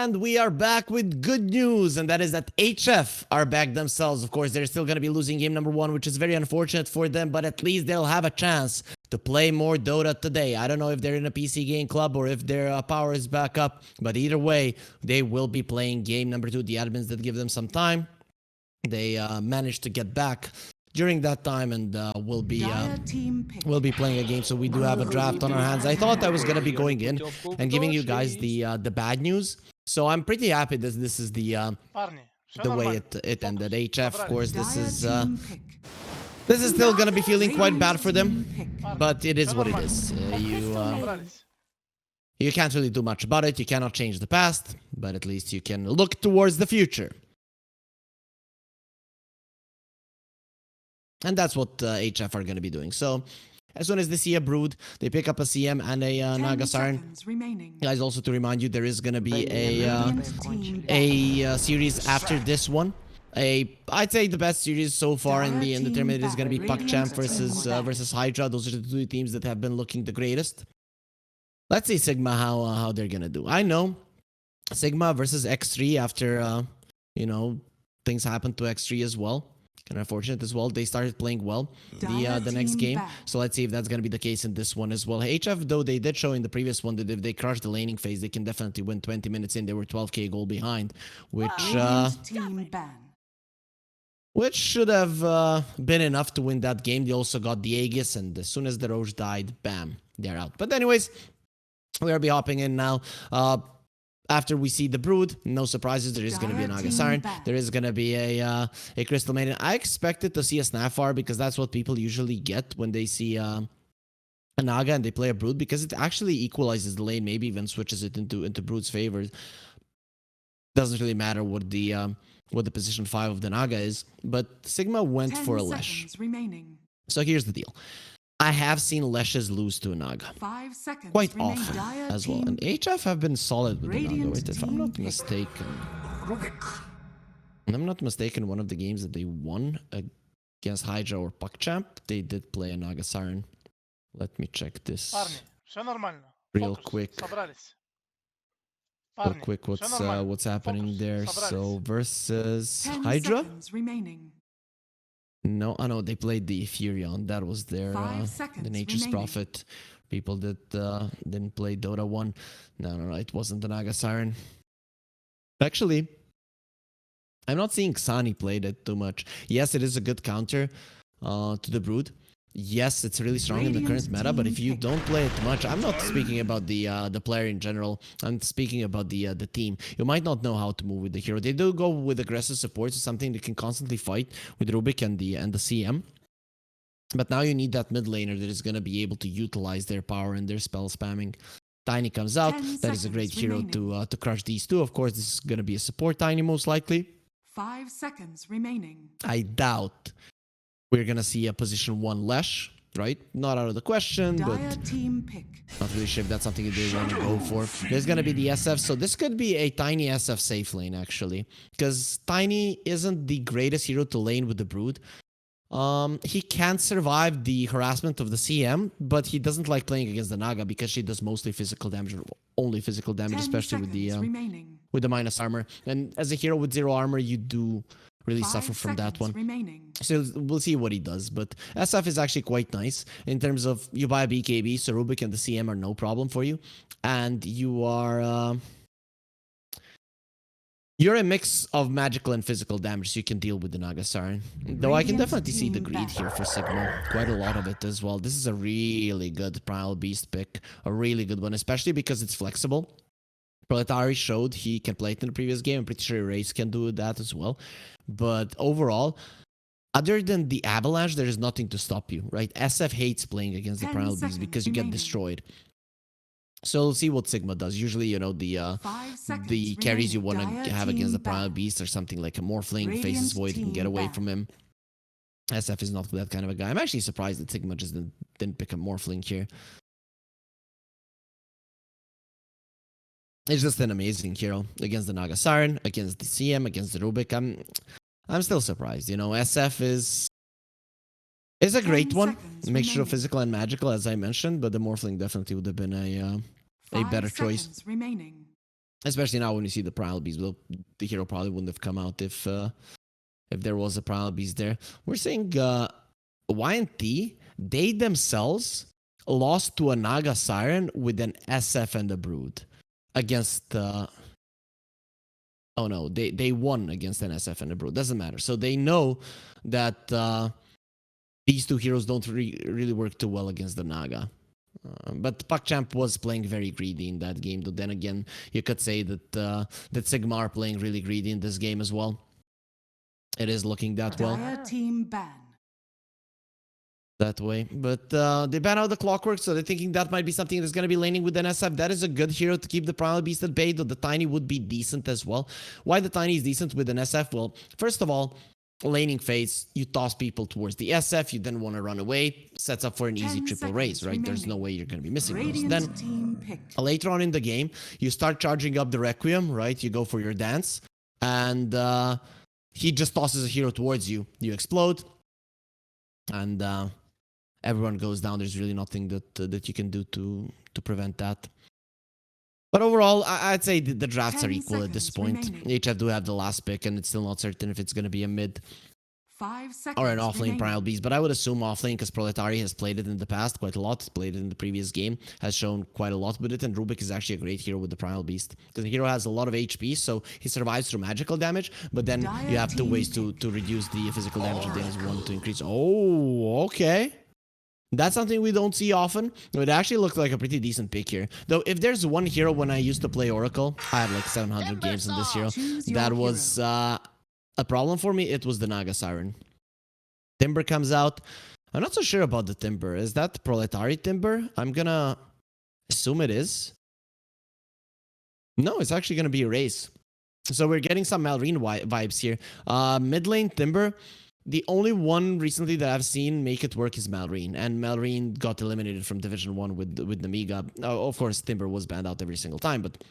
And we are back with good news, and that is that HF are back themselves. Of course, they're still going to be losing game number 1, which is very unfortunate for them, but at least they'll have a chance to play more Dota today. I don't know if they're in a PC game club or if their power is back up, but either way, they will be playing game number 2. The admins did give them some time. They managed to get back during that time, and we'll be playing a game. So we do have a draft on our hands. I thought I was gonna be going in and giving you guys the bad news. So I'm pretty happy that this is the way it ended. HF, of course, this is still gonna be feeling quite bad for them, but it is what it is. You can't really do much about it. You cannot change the past, but at least you can look towards the future. And that's what HF are going to be doing. So, as soon as they see a Brood, they pick up a CM and a Naga Siren. Guys, also to remind you, there is going to be a series after this one. I'd say the best series so far in the tournament is going to be PuckChamp versus Hydra. Those are the two teams that have been looking the greatest. Let's see Sigma how they're going to do. I know Sigma versus X3 after things happened to X3 as well. Kind of unfortunate as well. They started playing well the next game. So let's see if that's going to be the case in this one as well. HF, though, they did show in the previous one that if they crush the laning phase, they can definitely win 20 minutes in. They were 12k goal behind, which should have been enough to win that game. They also got the Aegis, and as soon as the Roche died, bam, they're out. But anyways, we'll be hopping in now. After we see the Brood, no surprises, there is going to be a Naga Siren. There is going to be a Crystal Maiden. I expected to see a Snapfire because that's what people usually get when they see a Naga and they play a Brood, because it actually equalizes the lane, maybe even switches it into Brood's favor. Doesn't really matter what the position 5 of the Naga is, but Sigma went for a Lesh. So here's the deal. I have seen Leshes lose to a Naga quite often as well. And HF have been solid with the Naga, right? If I'm not mistaken, one of the games that they won against Hydra or PuckChamp, they did play a Naga Siren. Let me check this real quick. What's happening there. So versus Hydra? No, I know they played the Furion. That was their the Nature's Prophet. People that didn't play Dota 1. No, it wasn't the Naga Siren. Actually, I'm not seeing Xani played it too much. Yes, it is a good counter to the Brood. Yes, it's really strong in the current meta, but if you don't play it much, I'm not speaking about the player in general. I'm speaking about the team. You might not know how to move with the hero. They do go with aggressive support, so something that can constantly fight with Rubik and the CM. But now you need that mid laner that is going to be able to utilize their power and their spell spamming. Tiny comes out. That is a great hero to crush these two. Of course, this is going to be a support Tiny most likely. 5 seconds remaining. I doubt we're gonna see a position 1 Lesh, right? Not out of the question, but not really sure if that's something that they want to go for. There's gonna be the SF, so this could be a Tiny SF safe lane, actually. Because Tiny isn't the greatest hero to lane with the Brood. He can't survive the harassment of the CM, but he doesn't like playing against the Naga because she does mostly physical damage, or only physical damage, especially with the minus armor. And as a hero with 0 armor, you do really suffer from that one. So we'll see what he does. But SF is actually quite nice in terms of you buy a BKB, so Rubik and the CM are no problem for you. And you are... you're a mix of magical and physical damage, so you can deal with the Naga Siren. Though I can definitely see the greed here for Sigma. Quite a lot of it as well. This is a really good Primal Beast pick. A really good one, especially because it's flexible. Proletari showed he can play it in the previous game. I'm pretty sure Race can do that as well. But overall, other than the Avalanche, there is nothing to stop you, right? SF hates playing against the Primal Beast because you get destroyed. So we'll see what Sigma does. Usually, the carries you want to have against the Primal Beast are something like a Morphling, Faces Void, you can get away from him. SF is not that kind of a guy. I'm actually surprised that Sigma just didn't pick a Morphling here. It's just an amazing hero against the Naga Siren, against the CM, against the Rubik. I'm still surprised. SF is a great one. Mixture of physical and magical, as I mentioned, but the Morphling definitely would have been a better choice. Especially now when you see the Primal Beast. Well, the hero probably wouldn't have come out if there was a Primal Beast there. We're saying YNT, they themselves lost to a Naga Siren with an SF and a Brood against... oh no, they won against an SF and a Brood. Doesn't matter. So they know that these two heroes don't really work too well against the Naga. But PuckChamp was playing very greedy in that game. Though then again, you could say that Sigma are playing really greedy in this game as well. It is looking that well. Team ban. That way. But they ban out the Clockwork, so they're thinking that might be something that's going to be laning with NSF. That is a good hero to keep the Primal Beast at bay, though the Tiny would be decent as well. Why the Tiny is decent with an SF? Well, first of all, laning phase, you toss people towards the SF, you then want to run away, sets up for an easy triple raise, right? Remaining. There's no way you're going to be missing Radiant those. Then team later on in the game, you start charging up the Requiem, right? You go for your dance, and he just tosses a hero towards you. You explode, and everyone goes down. There's really nothing that you can do to prevent that. But overall, I'd say the drafts are equal at this point. Remaining. HF do have the last pick, and it's still not certain if it's going to be a mid 5 seconds or an offlane remaining. Primal Beast. But I would assume offlane, because Proletari has played it in the past quite a lot. Played it in the previous game, has shown quite a lot with it. And Rubik is actually a great hero with the Primal Beast, because the hero has a lot of HP, so he survives through magical damage. But then you have two ways to reduce the physical damage of the enemies. One to increase. Oh, okay. That's something we don't see often. It actually looked like a pretty decent pick here. Though, if there's one hero when I used to play Oracle, I had like 700 games in this hero, that was a problem for me. It was the Naga Siren. Timber comes out. I'm not so sure about the Timber. Is that Proletari Timber? I'm gonna assume it is. No, it's actually gonna be a race. So we're getting some Malrine vibes here. Mid lane Timber. The only one recently that I've seen make it work is Malrine, and Malrine got eliminated from Division 1 with Namiga. Of course, Timber was banned out every single time, but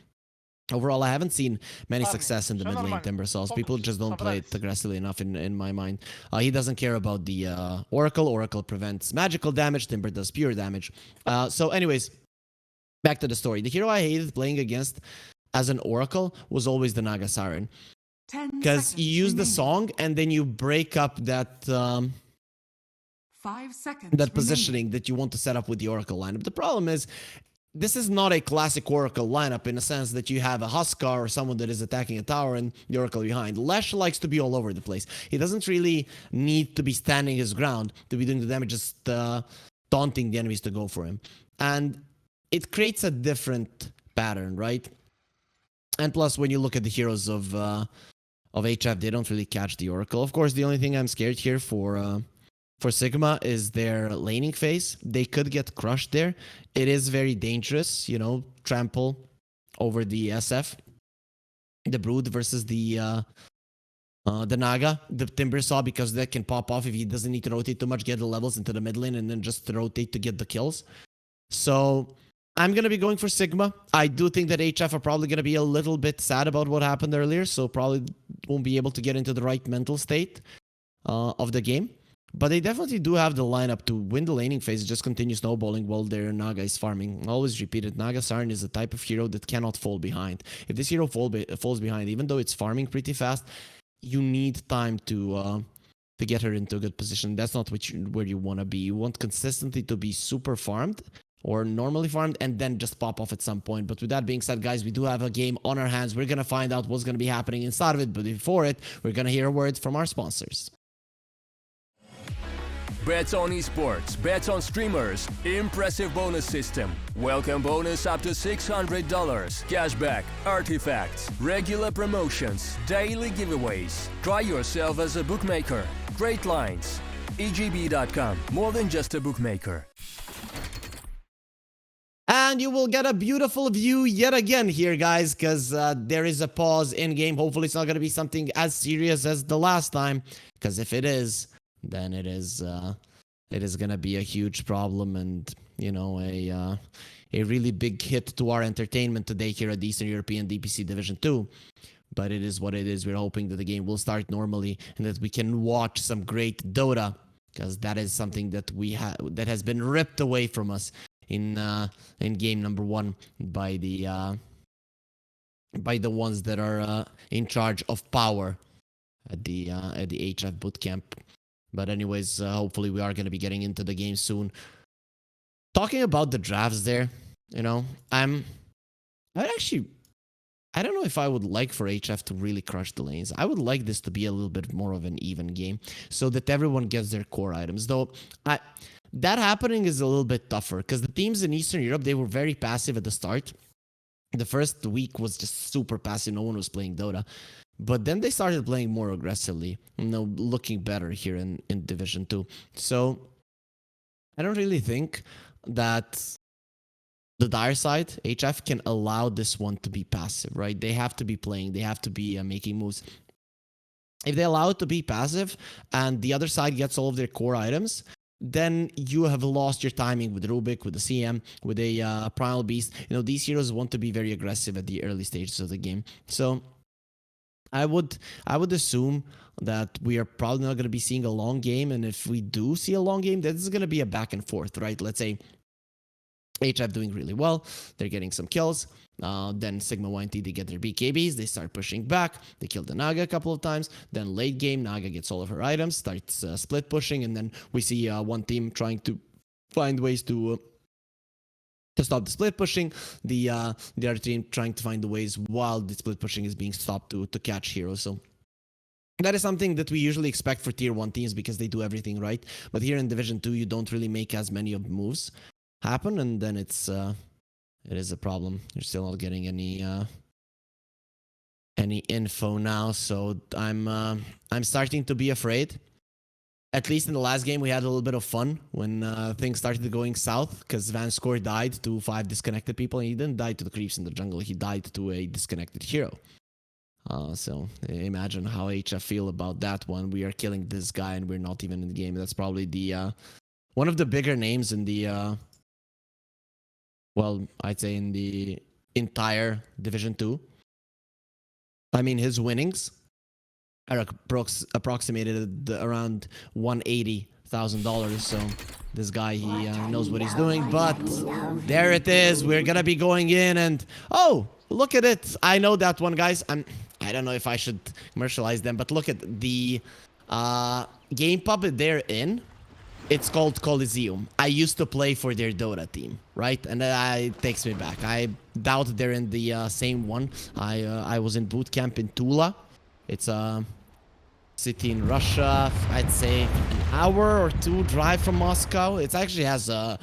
overall, I haven't seen many success in the mid lane Timber Cells. People just don't play it aggressively enough in my mind. He doesn't care about the Oracle. Oracle prevents magical damage. Timber does pure damage. So anyways, back to the story. The hero I hated playing against as an Oracle was always the Naga Siren. Because you use the song and then you break up that 5 seconds that positioning that you want to set up with the Oracle lineup. The problem is, this is not a classic Oracle lineup in a sense that you have a Huskar or someone that is attacking a tower and the Oracle behind. Lesh likes to be all over the place. He doesn't really need to be standing his ground to be doing the damage, just taunting the enemies to go for him. And it creates a different pattern, right? And plus, when you look at the heroes of HF, they don't really catch the Oracle. Of course, the only thing I'm scared here for Sigma is their laning phase. They could get crushed there. It is very dangerous, you know, trample over the SF. The Brood versus the Naga. The Timber Saw, because that can pop off if he doesn't need to rotate too much, get the levels into the mid lane, and then just rotate to get the kills. So I'm going to be going for Sigma. I do think that HF are probably going to be a little bit sad about what happened earlier, so probably won't be able to get into the right mental state of the game. But they definitely do have the lineup to win the laning phase, just continue snowballing while their Naga is farming. Always repeat it, Naga Siren is the type of hero that cannot fall behind. If this hero falls behind, even though it's farming pretty fast, you need time to get her into a good position. That's not where you want to be. You want consistently to be super farmed, or normally farmed, and then just pop off at some point. But with that being said, guys, we do have a game on our hands. We're going to find out what's going to be happening inside of it. But before it, we're going to hear a word from our sponsors. Bets on esports, bets on streamers, impressive bonus system. Welcome bonus up to $600, cashback, artifacts, regular promotions, daily giveaways. Try yourself as a bookmaker. Great lines. EGB.com, more than just a bookmaker. And you will get a beautiful view yet again here, guys, because there is a pause in-game. Hopefully it's not going to be something as serious as the last time, because if it is, then it is going to be a huge problem and, you know, a really big hit to our entertainment today here at the Eastern European DPC Division 2. But it is what it is. We're hoping that the game will start normally and that we can watch some great Dota, because that is something that that has been ripped away from us in game number 1 by the by the ones that are in charge of power at the HF bootcamp. But anyways, hopefully we are going to be getting into the game soon. Talking about the drafts there, you know, I don't know if I would like for HF to really crush the lanes. I would like this to be a little bit more of an even game so that everyone gets their core items. Though, that happening is a little bit tougher because the teams in Eastern Europe, they were very passive at the start. The first week was just super passive. No one was playing Dota. But then they started playing more aggressively, you know, looking better here in Division 2. So I don't really think that the dire side, HF, can allow this one to be passive, right? They have to be playing. They have to be making moves. If they allow it to be passive and the other side gets all of their core items, then you have lost your timing with Rubik, with the CM, with a Primal Beast. You know, these heroes want to be very aggressive at the early stages of the game. So I would assume that we are probably not going to be seeing a long game. And if we do see a long game, this is going to be a back and forth, right? Let's say HF doing really well. They're getting some kills. Then Sigma.YNT, they get their BKBs. They start pushing back. They kill the Naga a couple of times. Then late game, Naga gets all of her items, starts split pushing. And then we see one team trying to find ways to stop the split pushing. The other team trying to find the ways while the split pushing is being stopped to catch heroes. So that is something that we usually expect for tier 1 teams because they do everything right. But here in Division 2, you don't really make as many of the moves happen, and then it is a problem. You're still not getting any info now, so I'm starting to be afraid. At least in the last game, we had a little bit of fun when things started going south, because Vanscore died to 5 disconnected people, and he didn't die to the creeps in the jungle. He died to a disconnected hero. So imagine how HF feel about that one. We are killing this guy, and we're not even in the game. That's probably the one of the bigger names in the well, I'd say in the entire Division 2. I mean, his winnings are approximated around $180,000. So this guy, he knows what he's doing. But there it is. We're gonna be going in, and oh, look at it. I know that one, guys. I don't know if I should commercialize them, but look at the game pub they're in. It's called Coliseum. I used to play for their Dota team, right? And that takes me back. I doubt they're in the same one. I was in boot camp in Tula. It's a city in Russia. I'd say an hour or 2 drive from Moscow. It actually has a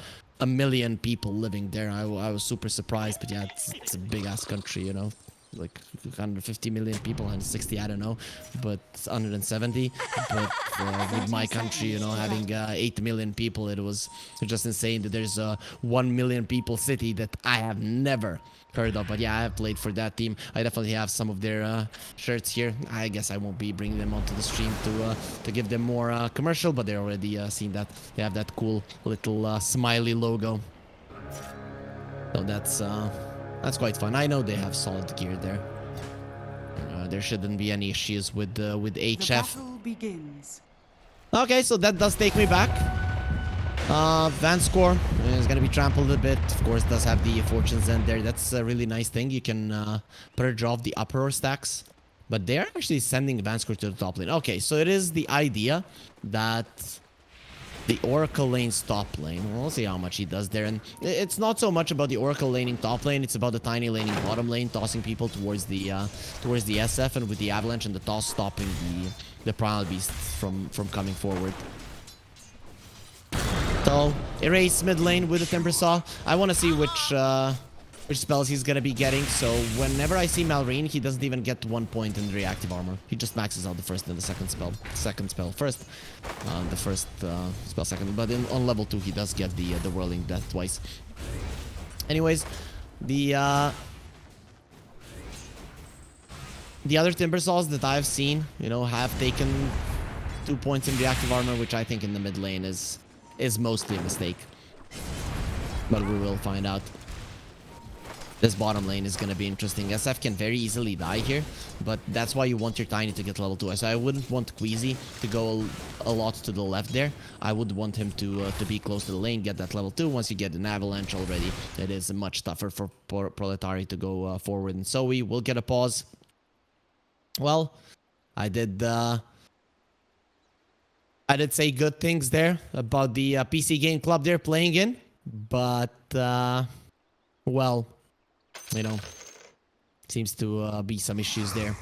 million people living there. I was super surprised, but yeah, it's a big ass country, you know. Like 150 million people, 160, I don't know, but 170. But with my country, you know, having 8 million people, it was just insane that there's a 1 million people city that I have never heard of. But yeah, I have played for that team. I definitely have some of their shirts here. I guess I won't be bringing them onto the stream to give them more commercial, but they're already seen that. They have that cool little smiley logo. So that's quite fun. I know they have solid gear there. There shouldn't be any issues with HF. The battle begins. Okay, so that does take me back. Vanscore is going to be trampled a bit. Of course, does have the Fortune's End there. That's a really nice thing. You can purge off the upper row stacks. But they're actually sending Vanscore to the top lane. Okay, so it is the idea that the Oracle lane's top lane. We'll see how much he does there. And it's not so much about the Oracle laning top lane. It's about the Tiny laning bottom lane, tossing people towards the SF, and with the Avalanche and the toss stopping the Primal Beasts from coming forward. So erase mid lane with the Timber Saw. I want to see which spells he's gonna be getting. So whenever I see Malrine, he doesn't even get 1 point in the reactive armor. He just maxes out the first and the second spell. Second spell first, the first spell second. But on level 2, he does get the Whirling Death twice. Anyways, the other Timber Saws that I've seen, you know, have taken 2 points in reactive armor, which I think in the mid lane is mostly a mistake. But we will find out. This bottom lane is going to be interesting. SF can very easily die here, but that's why you want your Tiny to get level 2. So I wouldn't want Queasy to go a lot to the left there. I would want him to be close to the lane, get that level 2. Once you get an Avalanche already, it is much tougher for Proletari to go forward. And so we will get a pause. Well, I did say good things there about the PC game club they're playing in, but well, you know, seems to be some issues there.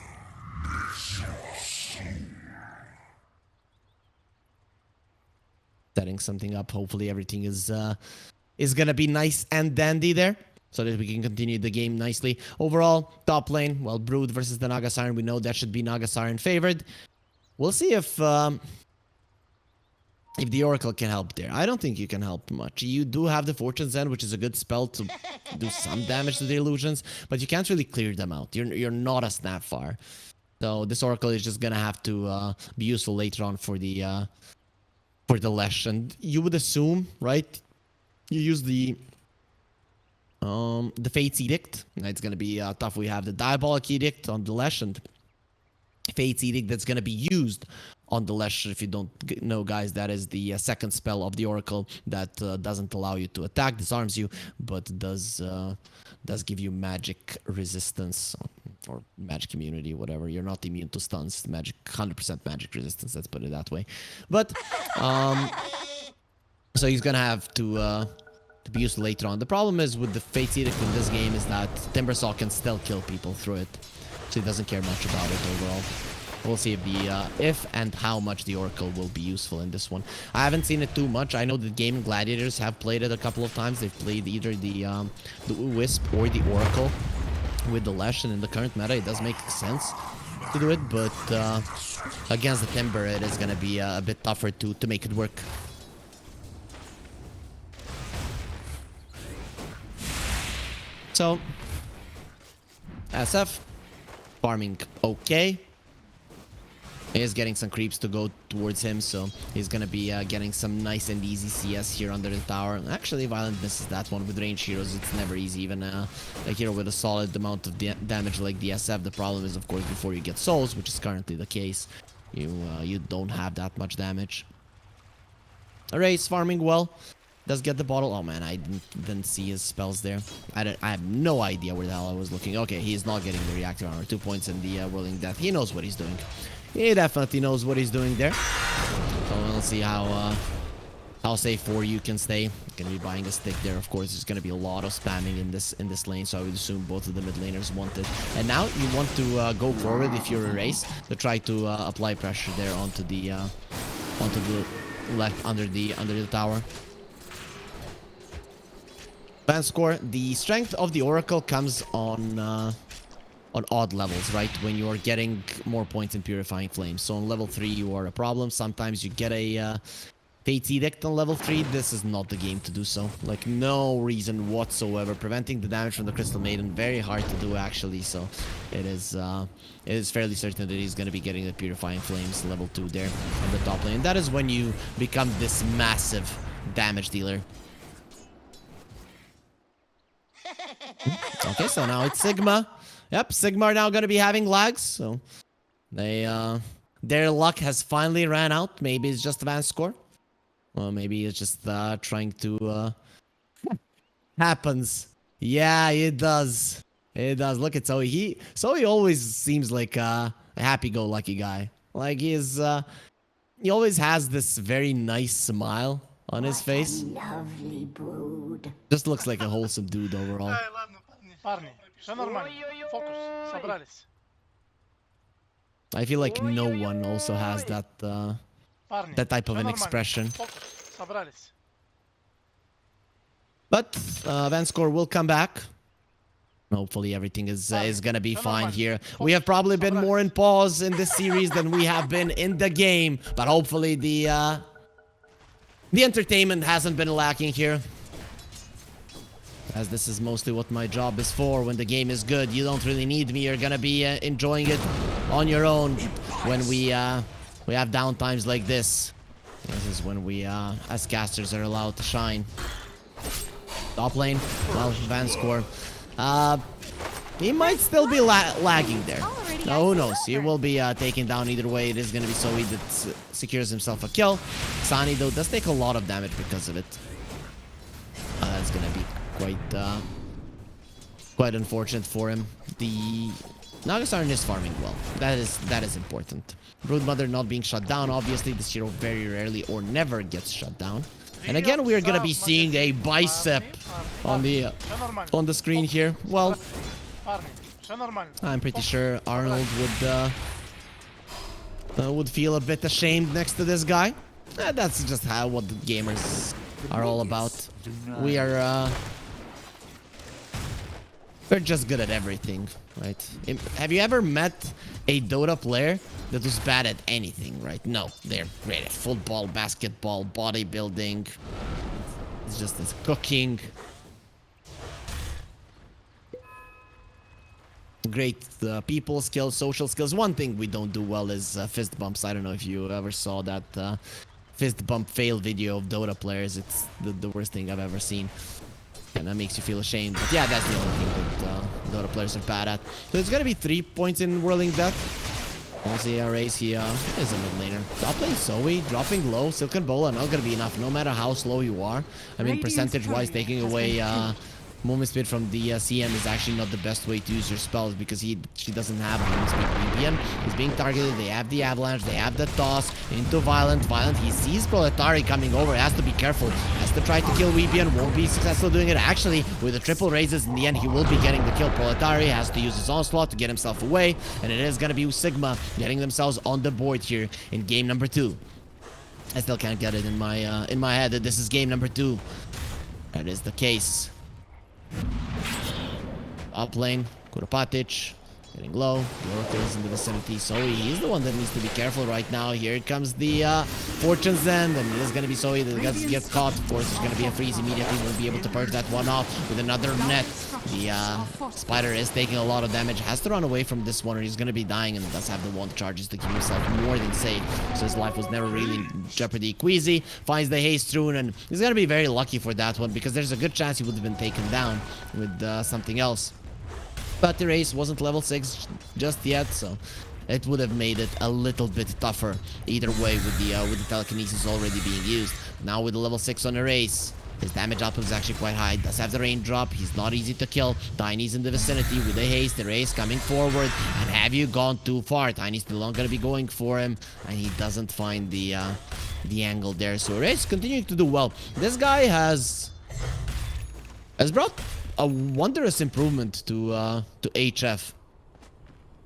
Setting something up. Hopefully everything is gonna be nice and dandy there, so that we can continue the game nicely. Overall, top lane, well, Brood versus the Naga Siren. We know that should be Naga Siren favored. We'll see if the Oracle can help there. I don't think you can help much. You do have the Fortune's End, which is a good spell to do some damage to the illusions, but you can't really clear them out. You're not a snap far. So this Oracle is just gonna have to be useful later on for the Lesh. And you would assume, right? You use the Fate's Edict. It's gonna be tough. We have the Diabolic Edict on the Lesh and Fate's Edict that's gonna be used on the Lesh. If you don't know, guys, that is the second spell of the Oracle that doesn't allow you to attack, disarms you, but does give you magic resistance or magic immunity, whatever. You're not immune to stuns. Magic, 100% magic resistance. Let's put it that way. But so he's gonna have to be used later on. The problem is with the Fate's Edict in this game is that Timbersaw can still kill people through it, so he doesn't care much about it overall. We'll see if and how much the Oracle will be useful in this one. I haven't seen it too much. I know that Game Gladiators have played it a couple of times. They've played either the Wisp or the Oracle with the Lesh, and in the current meta, it does make sense to do it. But against the Timber, it is going to be a bit tougher to make it work. So, SF farming okay. He is getting some creeps to go towards him, so he's gonna be getting some nice and easy CS here under the tower. Actually, Violent misses that one. With ranged heroes, it's never easy. Even a hero with a solid amount of damage like DSF. The problem is, of course, before you get souls, which is currently the case, you don't have that much damage. Race farming well. Does get the bottle. Oh man, I didn't see his spells there. I have no idea where the hell I was looking. Okay, he's not getting the reactive armor. 2 points in the Whirling Death. He knows what he's doing. He definitely knows what he's doing there. So we'll see how safe 4U can stay. Gonna be buying a stick there. Of course, there's gonna be a lot of spamming in this lane, so I would assume both of the mid laners want it. And now you want to go forward if you're a race to try to apply pressure there onto the left under the tower. Van score. The strength of the Oracle comes on odd levels, right? When you are getting more points in Purifying Flames. So on level 3, you are a problem. Sometimes you get a Fate's Edict on level 3. This is not the game to do so. Like, no reason whatsoever. Preventing the damage from the Crystal Maiden, very hard to do, actually. So it is fairly certain that he's going to be getting the Purifying Flames level 2 there on the top lane. And that is when you become this massive damage dealer. Okay, so now it's Sigma. Yep, Sigma are now going to be having lags, so their luck has finally ran out. Maybe it's just a Van score. Well, maybe it's just trying to... Happens. Yeah, it does. It does. Look at Zoe. Zoe always seems like a happy-go-lucky guy. Like, he always has this very nice smile on his face. Lovely brood. Just looks like a wholesome dude overall. I feel like no one also has that type of an expression. But Van score will come back. Hopefully everything is gonna be fine here. We have probably been more in pause in this series than we have been in the game, but hopefully the entertainment hasn't been lacking here. As this is mostly what my job is for. When the game is good, you don't really need me. You're gonna be enjoying it on your own. When we have downtimes like this. This is when we, as casters, are allowed to shine. Top lane, well, Van score He might still be lagging there. Who knows? He will be taken down either way. It is going to be Zoe that secures himself a kill. Sani, though, does take a lot of damage because of it. It's going to be quite unfortunate for him. The Nagasarn is farming well. That is important. Broodmother not being shut down. Obviously, this hero very rarely or never gets shut down. And again, we are going to be seeing a bicep on the screen here. Well, I'm pretty sure Arnold would feel a bit ashamed next to this guy. That's just what the gamers are all about. We're just good at everything, right? Have you ever met a Dota player that was bad at anything, right? No, they're great at football, basketball, bodybuilding. It's just this cooking. Great people skills, social skills. One thing we don't do well is fist bumps. I don't know if you ever saw that fist bump fail video of Dota players. It's the worst thing I've ever seen. And that makes you feel ashamed. But yeah, that's the only thing that Dota players are bad at. So it's gonna be 3 points in Whirling Death. Also, Race here is a mid laner. Top lane Zoe, dropping low. Silken Bola not gonna be enough, no matter how slow you are. I mean, percentage-wise, taking away movement speed from the CM is actually not the best way to use your spells because she doesn't have movement speed. Vivian is being targeted. They have the avalanche. They have the toss into Violent. He sees Proletari coming over. Has to be careful. Has to try to kill Weebian. Won't be successful doing it. Actually, with the triple raises, in the end, he will be getting the kill. Proletari has to use his onslaught to get himself away, and it is going to be Sigma getting themselves on the board here in game number 2. I still can't get it in my head that this is game number 2. That is the case. Up lane, Kuropatic getting low. The Oracle is in the vicinity, so he's the one that needs to be careful right now. Here comes the Fortune's End, and it is going to be Zoe that gets caught. Of course, there's going to be a freeze immediately. We'll be able to purge that one off with another net. The Spider is taking a lot of damage, has to run away from this one, or he's going to be dying, and does have the wand charges to keep himself more than safe. So his life was never really in jeopardy. Queasy finds the haste rune, and he's going to be very lucky for that one, because there's a good chance he would have been taken down with something else. But the race wasn't level 6 just yet, so it would have made it a little bit tougher either way with the telekinesis already being used. Now with the level 6 on the race, his damage output is actually quite high. Does have the raindrop. He's not easy to kill. Tiny's in the vicinity with the haste. The race coming forward. And have you gone too far? Tiny's still not going to be going for him. And he doesn't find the angle there. So race continuing to do well. This guy has brought a wondrous improvement to HF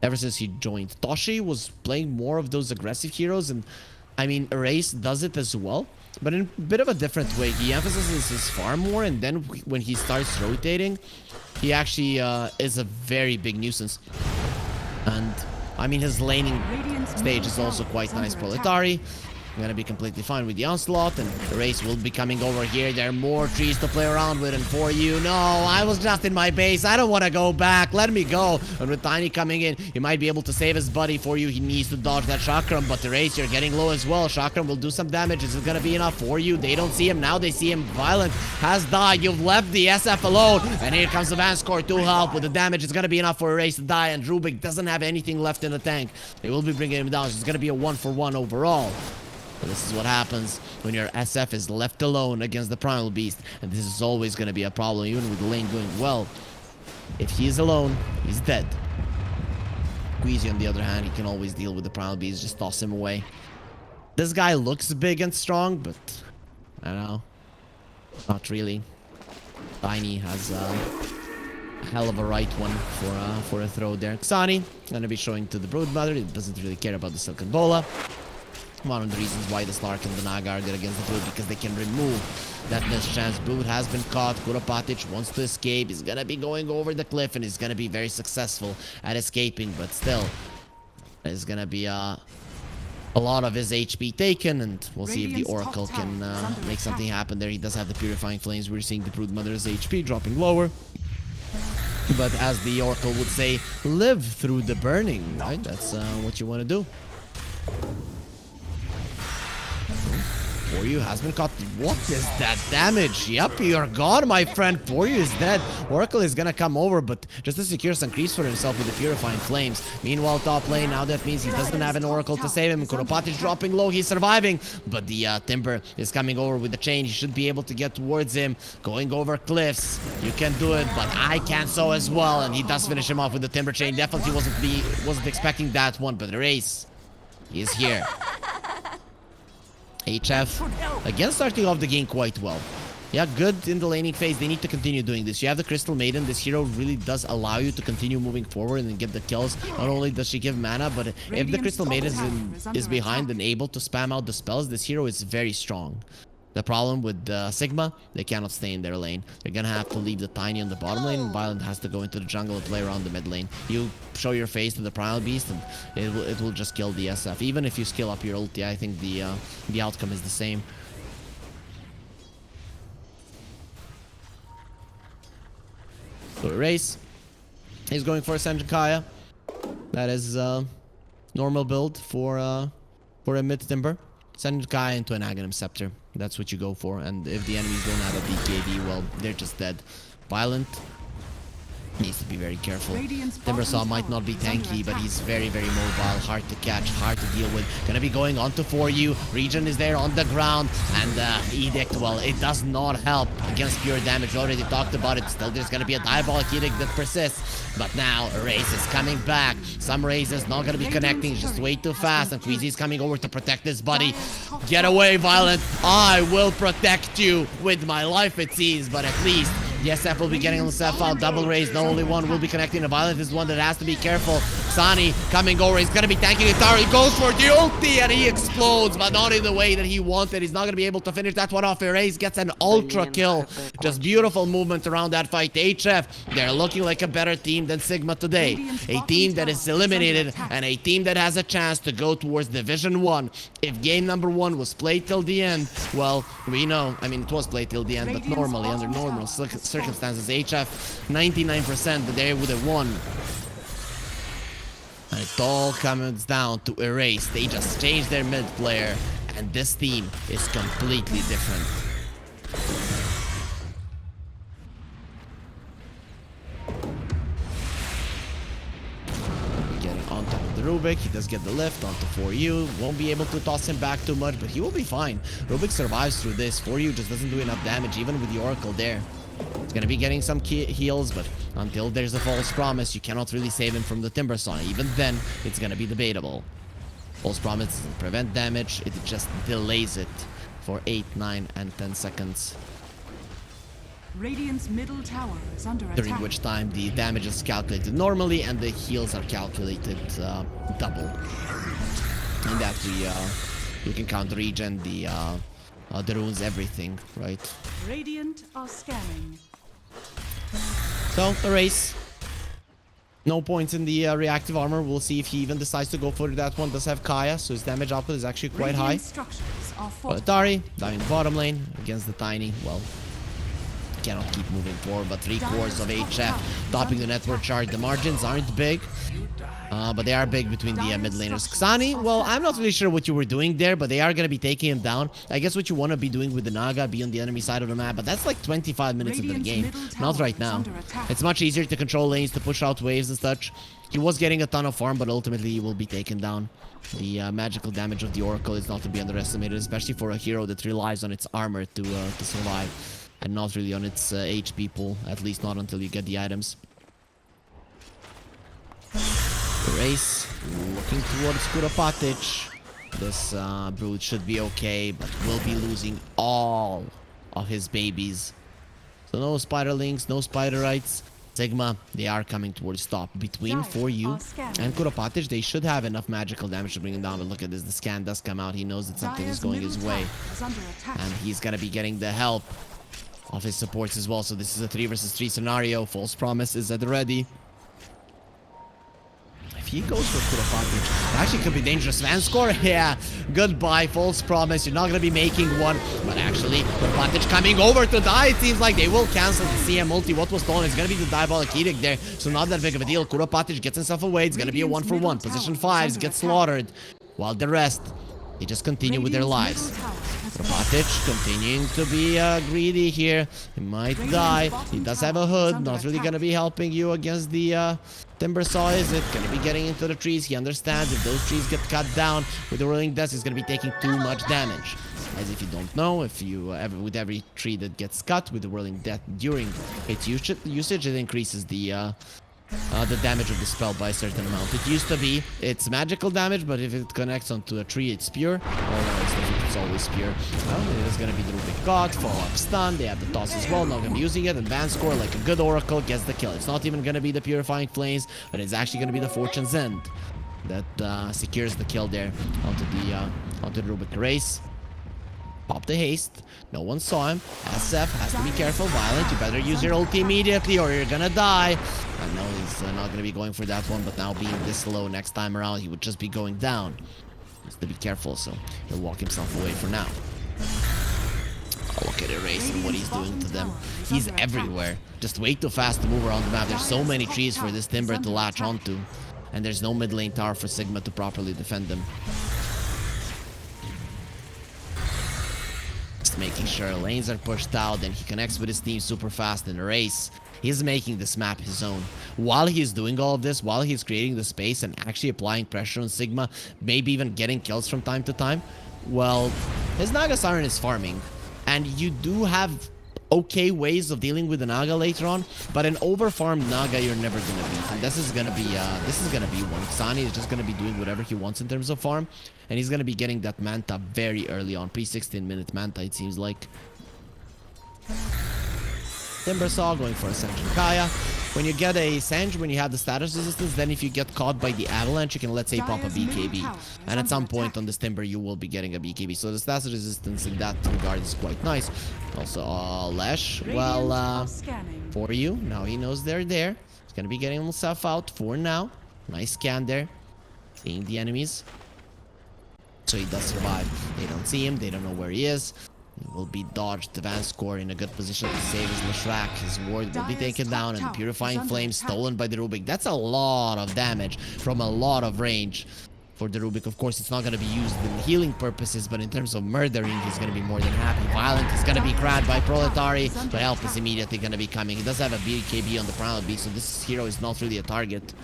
ever since he joined. Toshi was playing more of those aggressive heroes, and I mean, Erase does it as well, but in a bit of a different way. He emphasizes his farm more, and then when he starts rotating, he actually is a very big nuisance. And I mean, his laning stage is also quite nice. Proletari gonna be completely fine with the onslaught, and the race will be coming over here. There are more trees to play around with, and for you, no, I was just in my base. I don't want to go back. Let me go. And with Tiny coming in, he might be able to save his buddy. For you, he needs to dodge that chakram, but the race, you're getting low as well. Chakram will do some damage. Is it gonna be enough for you? They don't see him now. They see him. Violent has died. You've left the SF alone, and here comes the Vanscore to help with the damage. It's gonna be enough for a race to die, and Rubik doesn't have anything left in the tank. They will be bringing him down. So it's gonna be a 1-for-1 overall. But this is what happens when your SF is left alone against the Primal Beast. And this is always going to be a problem, even with the lane doing well. If he is alone, he's dead. Queasy, on the other hand, he can always deal with the Primal Beast. Just toss him away. This guy looks big and strong, but I don't know. Not really. Tiny has a hell of a right one for a throw there. Xani going to be showing to the Broodmother. He doesn't really care about the Silken Bola. One of the reasons why the Slark and the Naga are good against the Brood, because they can remove that mischance. Brood has been caught. Kuropatic wants to escape. He's gonna be going over the cliff, and he's gonna be very successful at escaping, but still, there's gonna be a lot of his HP taken, and we'll see if the Oracle can make something happen there. He does have the Purifying Flames. We're seeing the Broodmother's HP dropping lower. But as the Oracle would say, live through the burning, right? That's what you want to do. For You has been caught. What is that damage? Yep, you're gone, my friend. For You is dead. Oracle is gonna come over, but just to secure some creeps for himself with the Purifying Flames. Meanwhile, top lane, now that means he doesn't have an Oracle to save him. Kuropatic dropping low, he's surviving, but the Timber is coming over with the chain. He should be able to get towards him, going over cliffs. You can do it, but I can so as well, and he does finish him off with the Timber chain. Definitely wasn't expecting that one, but the race is here. HF, again, starting off the game quite well. Yeah, good in the laning phase. They need to continue doing this. You have the Crystal Maiden. This hero really does allow you to continue moving forward and get the kills. Not only does she give mana, but if the Crystal Maiden is behind and able to spam out the spells, this hero is very strong. The problem with Sigma, they cannot stay in their lane. They're gonna have to leave the Tiny on the bottom lane, and Violent has to go into the jungle and play around the mid lane. You show your face to the Primal Beast, and it will just kill the SF. Even if you skill up your ulti, I think the outcome is the same. So Erase, he's going for a Sanjakaya. That is normal build for a mid Timber. Sanjakaya into an Aghanim Scepter. That's what you go for. And if the enemies don't have a BKB, well, they're just dead. Violent needs to be very careful. Timbersaw might not be tanky, but he's very, very mobile, hard to catch, hard to deal with. Gonna be going on to For You. Regen is there on the ground, and Edict, well, it does not help against pure damage. We already talked about it. Still, there's gonna be a Diabolic Edict that persists. But now, Raze is coming back. Some Razes not gonna be connecting, just way too fast. And Queasy's coming over to protect his buddy. Get away, Violent. I will protect you with my life, it seems, but at least the SF will be getting himself out. Double Raze, the only one will be connecting. The Violent is one that has to be careful. Sani coming over, he's gonna be tanking the tower. He goes for the ulti and he explodes, but not in the way that he wanted. He's not gonna be able to finish that one off. Raze gets an ultra kill. Just beautiful movement around that fight. HF, they're looking like a better team than Sigma today. A team that is eliminated and a team that has a chance to go towards Division 1. If game number 1 was played till the end, well, we know, I mean, it was played till the end, but normally, under normal circumstances, HF, 99% that they would have won. And it all comes down to Erase. They just changed their mid player, and this team is completely different. Getting on top of the Rubik, he does get the lift onto For You. Won't be able to toss him back too much, but he will be fine. Rubik survives through this. For You just doesn't do enough damage, even with the Oracle there. He's gonna be getting some heals, but until there's a false promise, you cannot really save him from the Timbersaw. Even then, it's gonna be debatable. False promise doesn't prevent damage, it just delays it for 8, 9, and 10 seconds. Radiant's middle tower is under attack. During which time the damage is calculated normally and the heals are calculated double. And that you can count regen, the runes, everything, right? Radiant are scanning. So, Erase. No points in the reactive armor. We'll see if he even decides to go for that one. Does have Kaya, so his damage output is actually quite high. But Atari, down in the bottom lane against the Tiny. Well, cannot keep moving forward, but 3 cores of HF topping the network chart. The margins aren't big, but they are big between the mid laners. Xani, well, I'm not really sure what you were doing there, but they are going to be taking him down. I guess what you want to be doing with the Naga, be on the enemy side of the map, but that's like 25 minutes into the game. Not right now. It's much easier to control lanes, to push out waves and such. He was getting a ton of farm, but ultimately he will be taken down. The magical damage of the Oracle is not to be underestimated, especially for a hero that relies on its armor to survive. And not really on its HP pool, at least not until you get the items. Race looking towards Kuropatic. This Brood should be okay, but will be losing all of his babies. So no Spiderlings, no Spiderites. Sigma, they are coming towards top. Between For You and Kuropatic, they should have enough magical damage to bring him down. But look at this, the scan does come out. He knows that something is going his way. And he's gonna be getting the help of his supports as well. So this is a 3 versus 3 scenario. False promise is at the ready. If he goes for Kuropatic, it actually could be dangerous. Van score, yeah. Goodbye, false promise. You're not going to be making one. But actually, Kuropatic coming over to die. It seems like they will cancel the CM ulti. What was stolen is going to be the Diabolic Edict there. So not that big of a deal. Kuropatic gets himself away. It's going to be a 1-for-1. Position 5s get slaughtered. While the rest, they just continue with their lives. Robotic continuing to be greedy here. He might die. He does have a hood. Not really going to be helping you against the Timber Saw, is it? Going to be getting into the trees. He understands if those trees get cut down with the Whirling Death, he's going to be taking too much damage. As if you don't know, if you with every tree that gets cut with the Whirling Death during its usage, it increases the damage of the spell by a certain amount. It used to be it's magical damage, but if it connects onto a tree, it's pure. Oh no, it's always pure. Well, it is gonna be the Rubik God, follow-up stun. They have the toss as well. Not gonna be using it. Advanced score like a good Oracle gets the kill. It's not even gonna be the Purifying Flames, but it's actually gonna be the Fortune's End that secures the kill there onto the Rubik race. Pop the haste. No one saw him. SF has to be careful. Violent, you better use your ulti immediately or you're gonna die. I know he's not gonna be going for that one, but now being this low next time around, he would just be going down. He has to be careful, so he'll walk himself away for now. Oh, look at Erase and what he's doing to them. He's everywhere. Just way too fast to move around the map. There's so many trees for this Timber to latch onto. And there's no mid lane tower for Sigma to properly defend them. Making sure lanes are pushed out, then he connects with his team super fast in the race. He's making this map his own. While he's doing all of this, while he's creating the space and actually applying pressure on Sigma, maybe even getting kills from time to time, well, his Naga Siren is farming. And you do have okay ways of dealing with the Naga later on, but an overfarmed Naga you're never gonna beat. And this is gonna be one. Xani is just gonna be doing whatever he wants in terms of farm, and he's gonna be getting that Manta very early on, pre-16-minute Manta it seems like. Timber Saw going for a Sanction Kaya. When you get a Sange, when you have the status resistance, then if you get caught by the avalanche, you can, let's say, pop a BKB. And at some point on this Timber, you will be getting a BKB. So the status resistance in that regard is quite nice. Also, Lesh, well, for you. Now he knows they're there. He's going to be getting himself out for now. Nice scan there. Seeing the enemies. So he does survive. They don't see him. They don't know where he is. He will be dodged. Advanced score in a good position to save his Leshrac. His ward will be taken down and the Purifying Flame stolen by the Rubik. That's a lot of damage from a lot of range for the Rubik. Of course, it's not going to be used in healing purposes, but in terms of murdering, he's going to be more than happy. Violent is going to be grabbed by Proletari, but help is immediately going to be coming. He does have a BKB on the Primal Beast, so this hero is not really a target.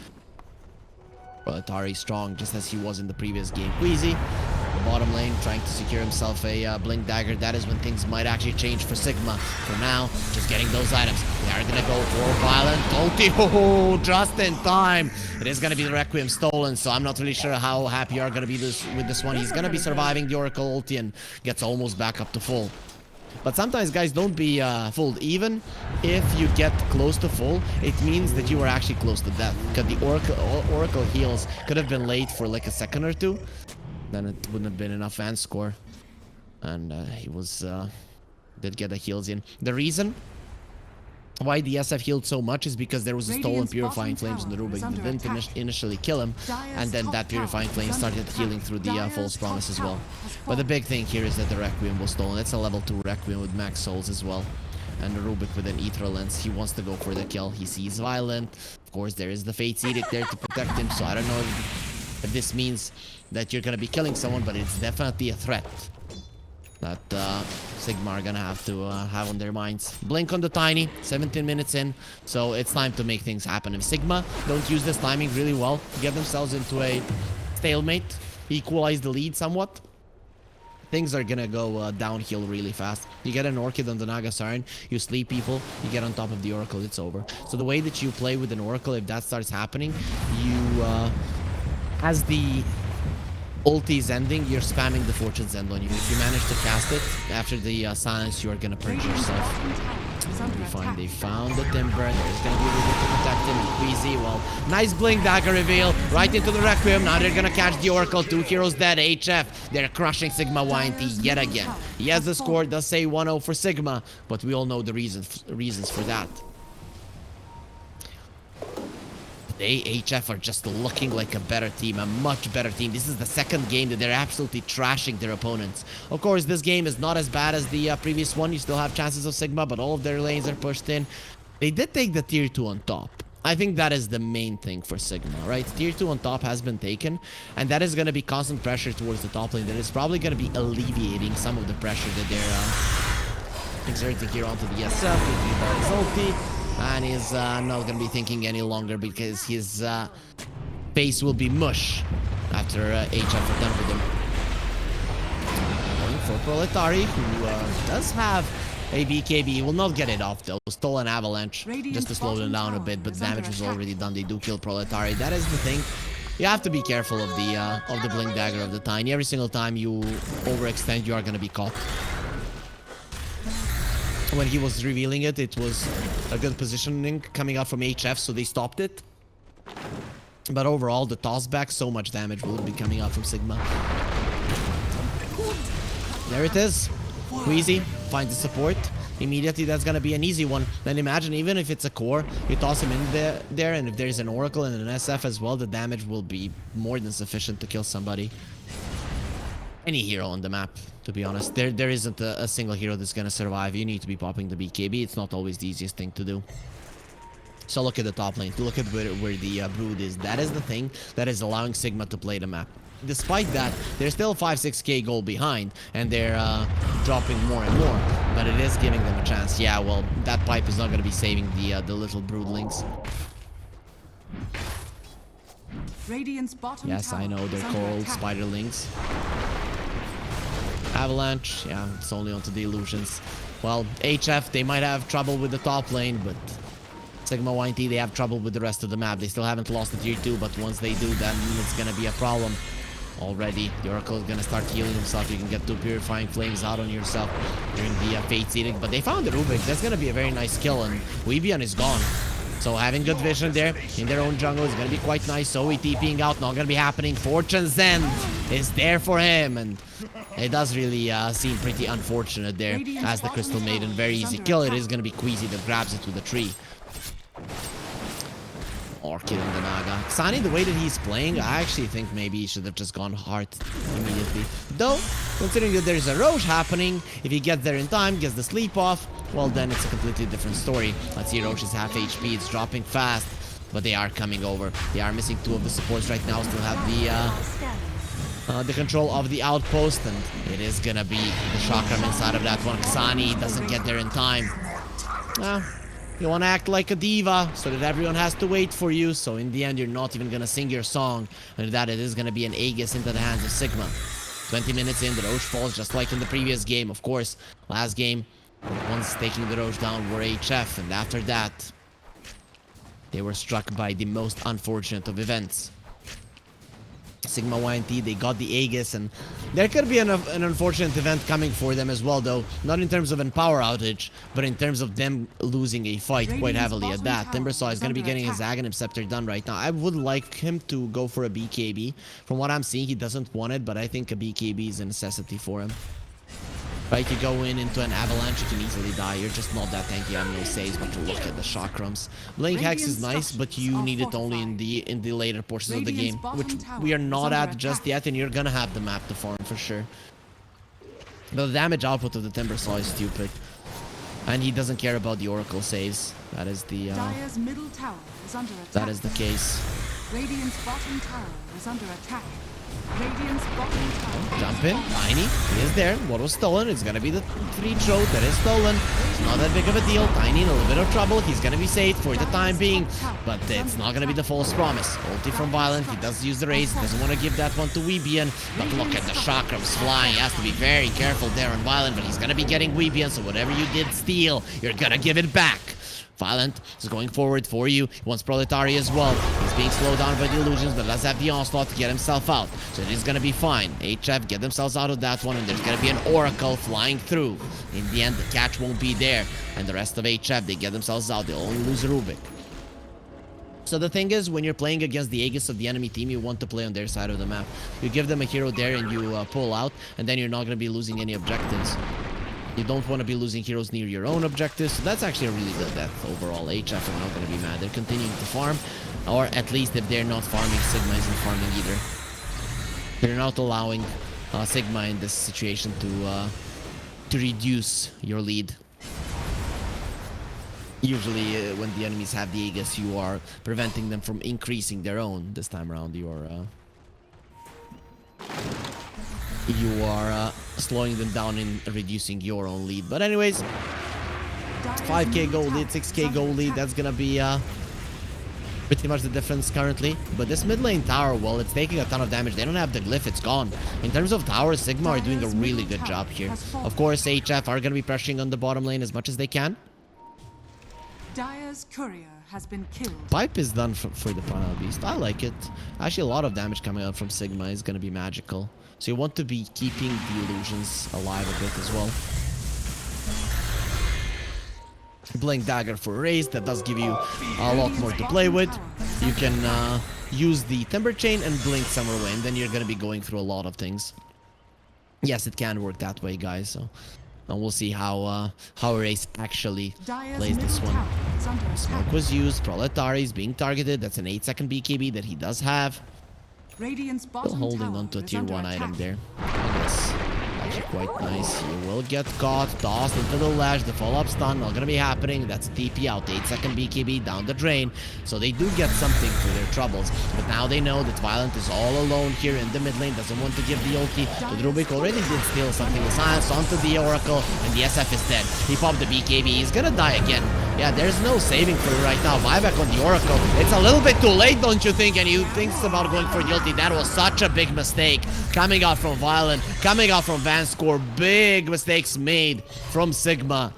Proletari strong, just as he was in the previous game. Queasy, the bottom lane, trying to secure himself a Blink Dagger. That is when things might actually change for Sigma. For now, just getting those items. They are going to go for Violent. Ulti, oh, just in time. It is going to be the Requiem stolen, so I'm not really sure how happy you are going to be with this one. He's going to be surviving the Oracle ulti and gets almost back up to full. But sometimes, guys, don't be fooled. Even if you get close to full, it means that you were actually close to death. Because the Oracle heals could have been late for like a second or two. Then it wouldn't have been enough Van score. And he was did get the heals in. The reason why the SF healed so much is because there was a stolen Purifying Flames on the Rubik that didn't initially kill him, and then that Purifying Flame started healing through the False Promise as well. But the big thing here is that the Requiem was stolen. It's a level 2 Requiem with max souls as well. And the Rubik with an Ethereal Lens, he wants to go for the kill. He sees Violent. Of course, there is the Fate's Edict there to protect him, so I don't know if this means that you're going to be killing someone, but it's definitely a threat that Sigma are gonna have to have on their minds. Blink on the Tiny, 17 minutes in, so it's time to make things happen. If Sigma don't use this timing really well, get themselves into a stalemate, equalize the lead somewhat, things are gonna go downhill really fast. You get an Orchid on the Naga Siren, you sleep people, you get on top of the Oracle, it's over. So the way that you play with an Oracle, if that starts happening, you, as the ulti is ending, you're spamming the Fortune's End on you. If you manage to cast it after the silence, you are gonna purge yourself. We find they found the Timber. There's gonna be a little bit to protect him. And Queasy, well, nice Blink Dagger reveal right into the Requiem. Now they're gonna catch the Oracle. 2 heroes dead. HF, they're crushing Sigma.YNT yet again. Yes, the score does say 1-0 for Sigma, but we all know the reasons for that. They, HF, are just looking like a better team, a much better team. This is the second game that they're absolutely trashing their opponents. Of course, this game is not as bad as the previous one. You still have chances of Sigma, but all of their lanes are pushed in. They did take the tier 2 on top. I think that is the main thing for Sigma, right? Tier 2 on top has been taken, and that is going to be constant pressure towards the top lane. That is probably going to be alleviating some of the pressure that they're exerting here onto the SF with his ulti, and he's not going to be thinking any longer because his face will be mush after HF are done with him. Going for Proletari, who does have a BKB. He will not get it off though. Stole an avalanche just to slow them down a bit, but the damage was already done. They do kill Proletari. That is the thing. You have to be careful of the Blink Dagger of the Tiny. Every single time you overextend, you are going to be caught. When he was revealing it, it was a good positioning coming out from HF, so they stopped it. But overall, the toss back, so much damage will be coming out from Sigma. There it is. Queasy finds the support. Immediately, that's going to be an easy one. Then imagine, even if it's a core, you toss him in there, and if there's an Oracle and an SF as well, the damage will be more than sufficient to kill somebody. Any hero on the map, to be honest. There isn't a single hero that's going to survive. You need to be popping the BKB. It's not always the easiest thing to do. So look at the top lane. Look at where the Brood is. That is the thing that is allowing Sigma to play the map. Despite that, they're still 5-6k goal behind, and they're dropping more and more. But it is giving them a chance. Yeah, well, that pipe is not going to be saving the little Broodlings. Yes, I know, they're called Spiderlings. Avalanche, yeah, it's only onto the illusions. Well, HF, they might have trouble with the top lane, but Sigma.YNT, they have trouble with the rest of the map. They still haven't lost the tier 2, but once they do, then it's gonna be a problem. Already, the Oracle is gonna start healing himself. You can get 2 Purifying Flames out on yourself during the Fate's Edict, but they found the Rubik. That's gonna be a very nice kill, and Weebian is gone. So having good vision there in their own jungle is gonna be quite nice. So TPing out, not gonna be happening. Fortune's End is there for him, and it does really seem pretty unfortunate there as the Crystal Maiden. Very easy kill. It is gonna be Queasy that grabs it with the tree. Orchid and the Naga. Xani, the way that he's playing, I actually think maybe he should have just gone hard immediately. Though, considering that there's a Roche happening, if he gets there in time, gets the sleep off, well then it's a completely different story. Let's see, Roche is half HP, it's dropping fast, but they are coming over. They are missing 2 of the supports right now, still have the control of the outpost, and it is gonna be the Chakram inside of that one. Xani doesn't get there in time. You want to act like a diva so that everyone has to wait for you. So in the end, you're not even going to sing your song. And that it is going to be an Aegis into the hands of Sigma. 20 minutes in, the Roche falls just like in the previous game. Of course, last game, the ones taking the Roche down were HF. And after that, they were struck by the most unfortunate of events. Sigma.YNT, they got the Aegis, and there could be an unfortunate event coming for them as well, though. Not in terms of an power outage, but in terms of them losing a fight quite heavily at that. Timbersaw is going to be getting his Aghanim Scepter done right now. I would like him to go for a BKB. From what I'm seeing, he doesn't want it, but I think a BKB is a necessity for him. Right, you go into an avalanche, you can easily die. You're just not that tanky. You have no saves, but look at the chakrams. Blink Hex is nice, but you need it only in the later portions of the game, which we are not at just yet, and you're gonna have the map to farm for sure. But the damage output of the Timbersaw is stupid, and he doesn't care about the Oracle saves. That is the case. Radiant's bottom tower is under attack. Radiant's bottom tower. Jump in, Tiny. He is there. What was stolen? It's gonna be the 3 throat that is stolen. It's not that big of a deal. Tiny in a little bit of trouble. He's gonna be saved for the time being, but it's not gonna be the false promise. Ulti from Violent. He does use the raise. Doesn't want to give that one to Weebian. But look at the chakrams flying. He has to be very careful there on Violent, but he's gonna be getting Weebian. So whatever you did steal, you're gonna give it back. Violent is going forward for you. He wants Proletari as well. He's being slowed down by the illusions, but does have the onslaught to get himself out. So it is going to be fine. HF get themselves out of that one, and there's going to be an Oracle flying through. In the end, the catch won't be there. And the rest of HF, they get themselves out. They'll only lose a Rubik. So the thing is, when you're playing against the Aegis of the enemy team, you want to play on their side of the map. You give them a hero there and you pull out, and then you're not going to be losing any objectives. You don't want to be losing heroes near your own objectives, so that's actually a really good death overall. HF are not going to be mad. They're continuing to farm, or at least if they're not farming, Sigma isn't farming either. They're not allowing Sigma in this situation to reduce your lead. Usually, when the enemies have the Aegis, you are preventing them from increasing their own. This time around, you are slowing them down and reducing your own lead. But anyways, 5k gold lead, 6k gold lead. That's gonna be pretty much the difference currently. But this mid lane tower, well, it's taking a ton of damage. They don't have the glyph, it's gone. In terms of towers, Sigma are doing a really good job here. Of course, HF are gonna be pressuring on the bottom lane as much as they can. Dire's courier has been killed. Pipe is done for the Primal Beast. I like it. Actually, a lot of damage coming out from Sigma is going to be magical. So you want to be keeping the illusions alive a bit as well. Blink Dagger for raise. That does give you a lot more to play with. You can use the Timber Chain and Blink Summer Wind. Then you're going to be going through a lot of things. Yes, it can work that way, guys. So... and we'll see how Race actually plays this one. Smoke was used. Proletari is being targeted. That's an 8-second BKB that he does have. Still holding on to a tier 1 item there. I guess actually quite nice. He will get caught. Tossed into the ledge. The follow-up stun not gonna be happening. That's a TP out. 8-second BKB down the drain. So they do get something for their troubles. But now they know that Violent is all alone here in the mid lane. Doesn't want to give the ulti to Rubik. Already did steal something. The silence onto the Oracle. And the SF is dead. He popped the BKB. He's gonna die again. Yeah, there's no saving for it right now. Buyback on the Oracle. It's a little bit too late, don't you think? And he thinks about going for the ulti. That was such a big mistake. Coming out from Violent. Coming out from Vanscore. Big mistakes made from Sigma.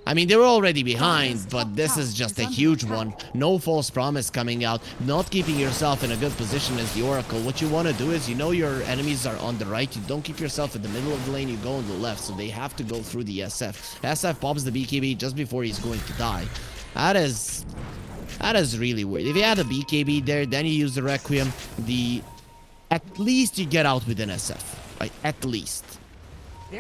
I mean, they were already behind, but this is just a huge one. No false promise coming out. Not keeping yourself in a good position as the Oracle. What you want to do is, you know your enemies are on the right. You don't keep yourself in the middle of the lane. You go on the left. So they have to go through the SF. SF pops the BKB just before he's going to die. That is really weird. If you had a BKB there, then you use the Requiem. At least you get out with an SF. Right? At least.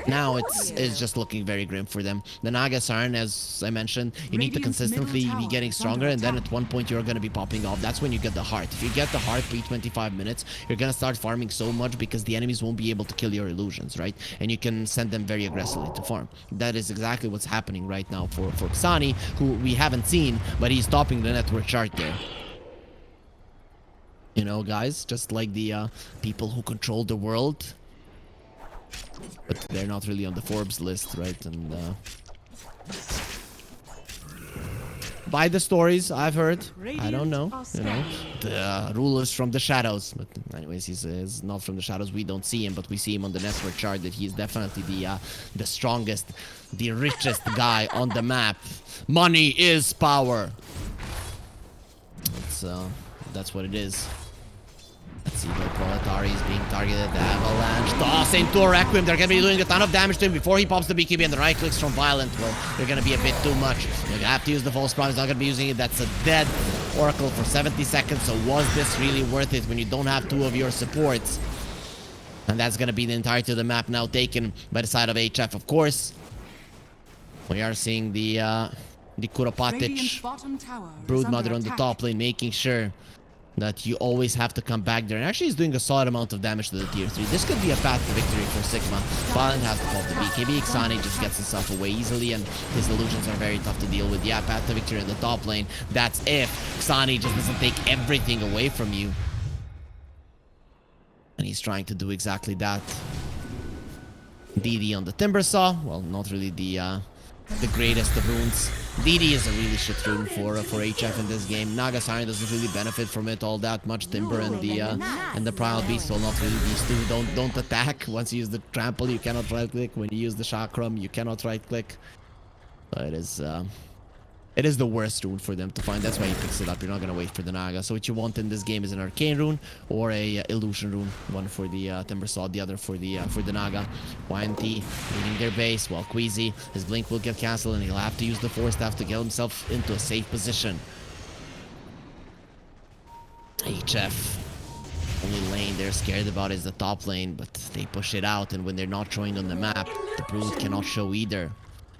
Now it's just looking very grim for them. The Naga Siren, as I mentioned, you need to consistently be getting stronger, and then at one point you're going to be popping off. That's when you get the heart. If you get the heart pre-25 minutes, you're going to start farming so much because the enemies won't be able to kill your illusions, right? And you can send them very aggressively to farm. That is exactly what's happening right now for Xani, who we haven't seen, but he's topping the network chart there. You know, guys, just like the people who control the world. But they're not really on the Forbes list, right? And by the stories I've heard, I don't know, you know, the rulers from the shadows. But anyways, he's not from the shadows. We don't see him, but we see him on the network chart that he's definitely the strongest, the richest guy on the map. Money is power. That's what it is. Let's see, the Proletari is being targeted. The Avalanche toss into a Requiem. They're going to be doing a ton of damage to him before he pops the BKB, and the right clicks from Violent. Well, they're going to be a bit too much. You're going to have to use the false promise. Not going to be using it. That's a dead Oracle for 70 seconds. So was this really worth it when you don't have two of your supports? And that's going to be the entirety of the map now taken by the side of HF, of course. We are seeing the Kuropatic Broodmother on the top lane, making sure that you always have to come back there. And actually he's doing a solid amount of damage to the tier 3. This could be a path to victory for Sigma. Violent has to pop the BKB. Xani just gets himself away easily, and his illusions are very tough to deal with. Yeah, path to victory in the top lane. That's if Xani just doesn't take everything away from you. And he's trying to do exactly that. DD on the Timbersaw. Well, not really the greatest of runes. DD is a really shit rune for HF in this game. Naga Siren doesn't really benefit from it all that much. Timber and the Primal Beast, well, not really these two. Don't attack. Once you use the trample, you cannot right click. When you use the chakram, you cannot right click. So it is the worst rune for them to find. That's why he picks it up. You're not gonna wait for the Naga. So what you want in this game is an Arcane rune or a Illusion rune. One for the Timbersaw, the other for the Naga. YNT leading their base, while Queasy, his blink will get cancelled, and he'll have to use the Force Staff to get himself into a safe position. HF, only lane they're scared about is the top lane, but they push it out, and when they're not showing on the map, the Brood cannot show either.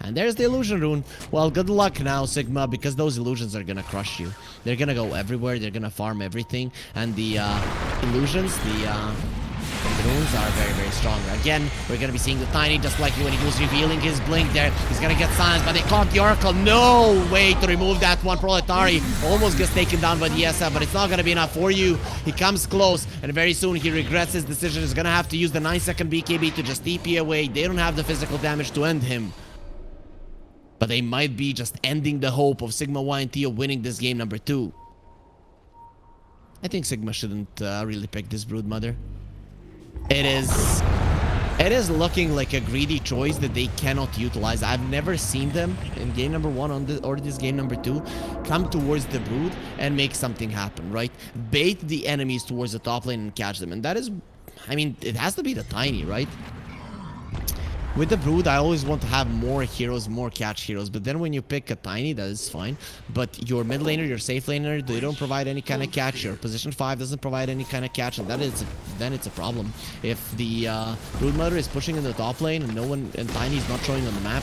And there's the Illusion rune. Well, good luck now, Sigma, because those illusions are gonna crush you. They're gonna go everywhere. They're gonna farm everything. And the illusions, The runes are very, very strong. Again, we're going to be seeing the Tiny just like when he was revealing his blink there. He's going to get silenced, but they caught the Oracle. No way to remove that one. Proletari almost gets taken down by the SF, but it's not going to be enough for you. He comes close, and very soon he regrets his decision. He's going to have to use the 9-second BKB to just TP away. They don't have the physical damage to end him. But they might be just ending the hope of Sigma.YNT of winning this game number 2. I think Sigma shouldn't really pick this Broodmother. It is looking like a greedy choice that they cannot utilize. I've never seen them in game number 1 or this game number 2 come towards the Brood and make something happen, right? Bait the enemies towards the top lane and catch them. And that is, I mean, it has to be the Tiny, right? With the Brood, I always want to have more heroes, more catch heroes. But then when you pick a Tiny, that is fine. But your mid laner, your safe laner, they don't provide any kind of catch. Your position 5 doesn't provide any kind of catch. And then it's a problem. If the Broodmother is pushing in the top lane and and Tiny is not showing on the map,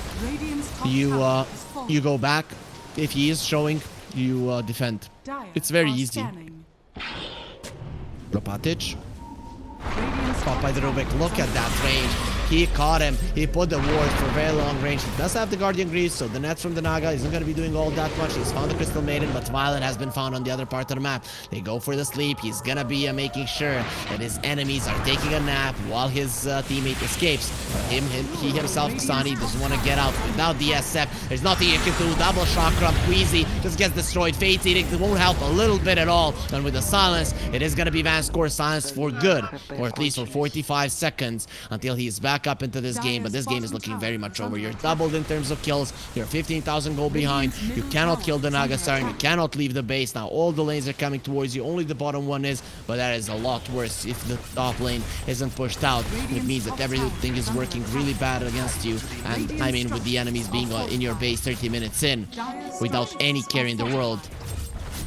you go back. If he is showing, you defend. It's very easy. Ropatic. Caught by the Rubik. Look at that range. He caught him. He put the ward for very long range. He does have the Guardian Greaves, so the nets from the Naga isn't going to be doing all that much. He's found the Crystal Maiden, but Violet has been found on the other part of the map. They go for the sleep. He's going to be making sure that his enemies are taking a nap while his teammate escapes. He himself, Kasani, doesn't want to get out without the SF. There's nothing you can do. Double Chakram. Queasy just gets destroyed. Fate's Edict won't help a little bit at all. And with the silence, it is going to be Vanscore's silence for good, or at least for 45 seconds until he's back up into this game. But this game is looking very much over. You're doubled in terms of kills. You're 15,000 gold behind. You cannot kill the Naga Siren. You cannot leave the base. Now all the lanes are coming towards you. Only the bottom one is, but that is a lot worse if the top lane isn't pushed out. It means that everything is working really bad against you. And I mean, with the enemies being in your base 30 minutes in without any carry in the world,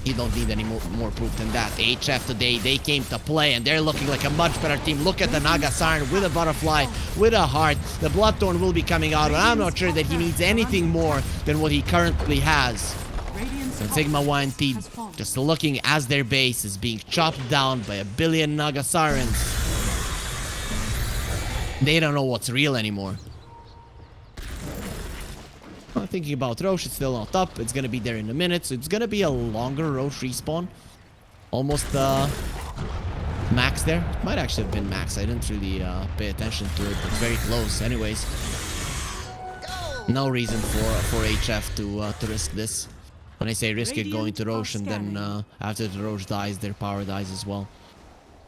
you don't need any more proof than that. HF today, they came to play, and they're looking like a much better team. Look at the Naga Siren with a butterfly, with a heart. The Bloodthorn will be coming out, but I'm not sure that he needs anything more than what he currently has. And Sigma.YNT just looking as their base is being chopped down by a billion Naga Sirens. They don't know what's real anymore. Thinking about Roche, it's still not up. It's gonna be there in a minute, so it's gonna be a longer Roche respawn. Almost max there. It might actually have been max. I didn't really pay attention to it, but very close. Anyways, no reason for HF to risk this. When I say risk it, going to Roche, and then after the Roche dies, their power dies as well.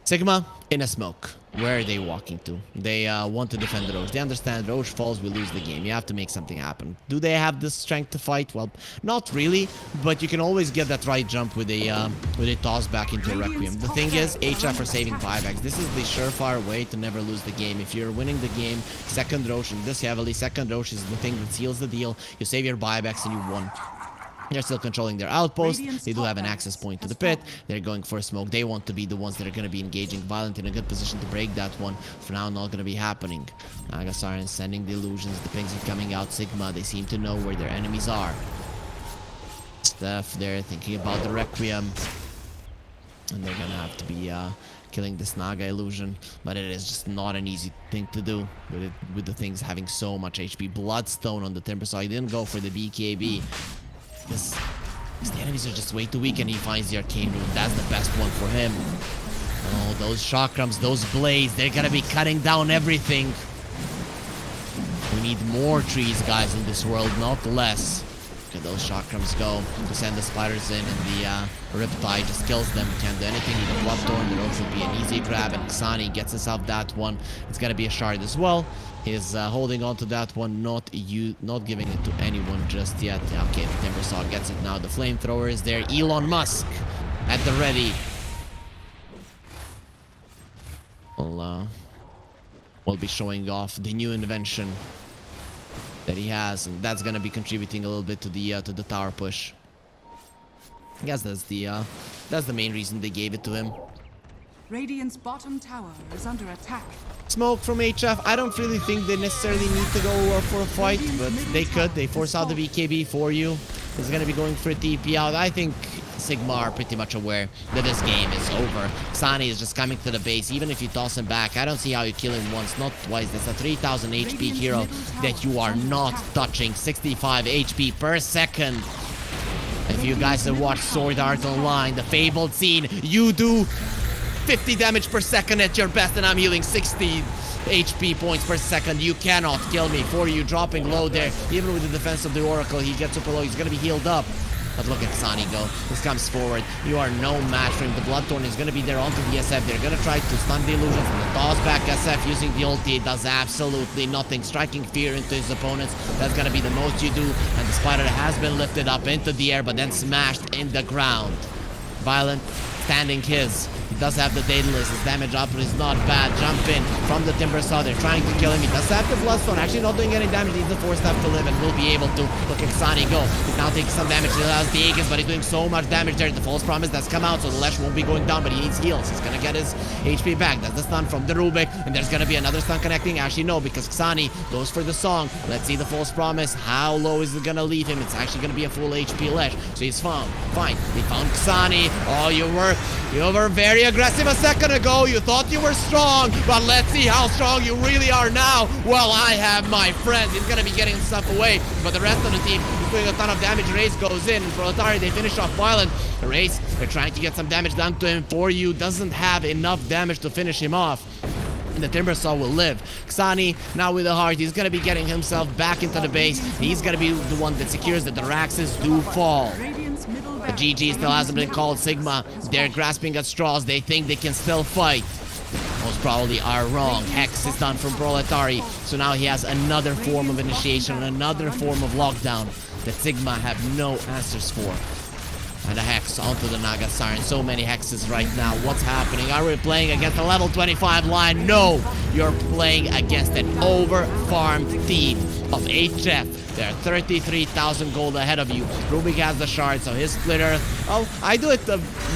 Sigma in a smoke. Where are they walking to? They want to defend the Roche. They understand Roche falls, we lose the game. You have to make something happen. Do they have the strength to fight? Well, not really, but you can always get that right jump with a toss back into a Requiem. The thing is, HF are saving buybacks. This is the surefire way to never lose the game. If you're winning the game, second Roche, and this heavily, second Roche is the thing that seals the deal. You save your buybacks and you won. They're still controlling their outpost. They do have an access point to the pit. They're going for a smoke. They want to be the ones that are going to be engaging Violent in a good position to break that one. For now, not going to be happening. Naga Siren sending the illusions. The pings are coming out. Sigma, they seem to know where their enemies are. Steph, they're thinking about the Requiem. And they're going to have to be killing this Naga illusion. But it is just not an easy thing to do with the things having so much HP. Bloodstone on the Timber, so I didn't go for the BKB. Because the enemies are just way too weak, and he finds the Arcane Rune. That's the best one for him. Oh, those Chakrams, those blades, they're gonna be cutting down everything. We need more trees, guys, in this world, not less. Look at those Chakrams go to send the spiders in, and the Riptide just kills them. Can't do anything. The Bloodthorn, the Roche will be an easy grab, and Xani gets himself that one. It's gonna be a shard as well. He's holding on to that one, not giving it to anyone just yet. Okay, the Timbersaw gets it now. The flamethrower is there. Elon Musk at the ready. We'll be showing off the new invention that he has, and that's gonna be contributing a little bit to the tower push. I guess that's the main reason they gave it to him. Radiant's bottom tower is under attack. Smoke from HF. I don't really think they necessarily need to go for a fight, but they could. They force out the BKB for you. He's going to be going for a TP out. I think Sigma are pretty much aware that this game is over. Xani is just coming to the base. Even if you toss him back, I don't see how you kill him once, not twice. That's a 3000 HP hero that you are not touching. 65 HP per second. If you guys have watched Sword Art Online, the fabled scene, you do 50 damage per second at your best, and I'm healing 60 HP points per second. You cannot kill me. For you dropping low there, even with the defense of the Oracle, he gets super low. He's gonna be healed up. But look at Xani go. This comes forward. You are no match for him. The Bloodthorn is going to be there onto the SF. They're going to try to stun the illusions. And the toss back SF using the ulti does absolutely nothing. Striking fear into his opponents. That's going to be the most you do. And the spider has been lifted up into the air, but then smashed in the ground. Violent standing his. He does have the Daedalus. His damage output is not bad. Jump in from the Timber Saw. They're trying to kill him. He does have the Bloodstone. Actually not doing any damage. Needs the 4-step to live and will be able to. Look at Xani go. He's now taking some damage. He has the Aegis, but he's doing so much damage there. The False Promise that's come out, so the Lesh won't be going down, but he needs heals. He's gonna get his HP back. That's the stun from the Rubik, and there's gonna be another stun connecting. Actually, no, because Xani goes for the song. Let's see the False Promise. How low is it gonna leave him? It's actually gonna be a full HP Lesh, so he's found. Fine. He found Xani. Oh, you were very aggressive a second ago. You thought you were strong, but let's see how strong you really are now. Well, I have my friends. He's gonna be getting stuff away, but the rest of the team is doing a ton of damage. Race goes in, and Proletari, they finish off Violent. Race, they're trying to get some damage done to him. For you doesn't have enough damage to finish him off. And the Timber Saw will live. Xani, now with the heart, he's gonna be getting himself back into the base. He's gonna be the one that secures that the Raxes do fall. The GG still hasn't been called. Sigma, they're grasping at straws. They think they can still fight. Most probably are wrong. Hex is done from Proletari. So now he has another form of initiation, another form of lockdown that Sigma have no answers for. And a Hex onto the Naga Siren. So many Hexes right now. What's happening? Are we playing against a level 25 line? No! You're playing against an over-farmed team of HF. They're 33,000 gold ahead of you. Rubik has the shard, so his splitter... Oh, I do it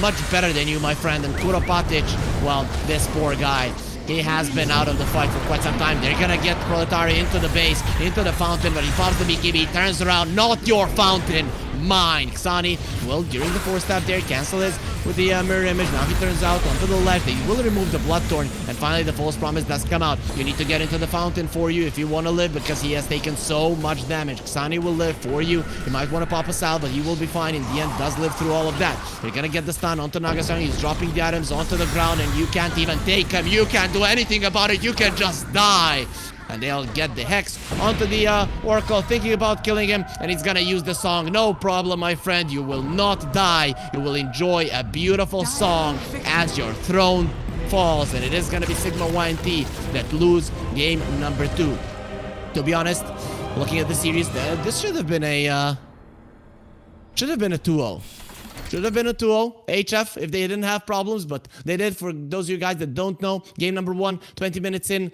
much better than you, my friend. And Kuropatic, well, this poor guy, he has been out of the fight for quite some time. They're gonna get Proletari into the base, into the fountain, but he pops the BKB, turns around, not your fountain, mine. Xani will, during the 4-step there, cancel his with the mirror image. Now he turns out onto the left. They will remove the Bloodthorn, and finally the False Promise does come out. You need to get into the fountain for you if you want to live, because he has taken so much damage. Xani will live for you. You might want to pop a salve, but he will be fine. In the end, does live through all of that. You're gonna get the stun onto Nagasaki. He's dropping the items onto the ground, and you can't even take him. You can't do anything about it. You can just die. And they'll get the Hex onto the Oracle, thinking about killing him, and he's gonna use the song. No problem, my friend. You will not die. You will enjoy a beautiful song as your throne falls, and it is gonna be Sigma.YNT that lose game number 2. To be honest, looking at the series, this should have been a 2-0. Should have been a 2-0 HF if they didn't have problems, but they did. For those of you guys that don't know, game number 1, 20 minutes in,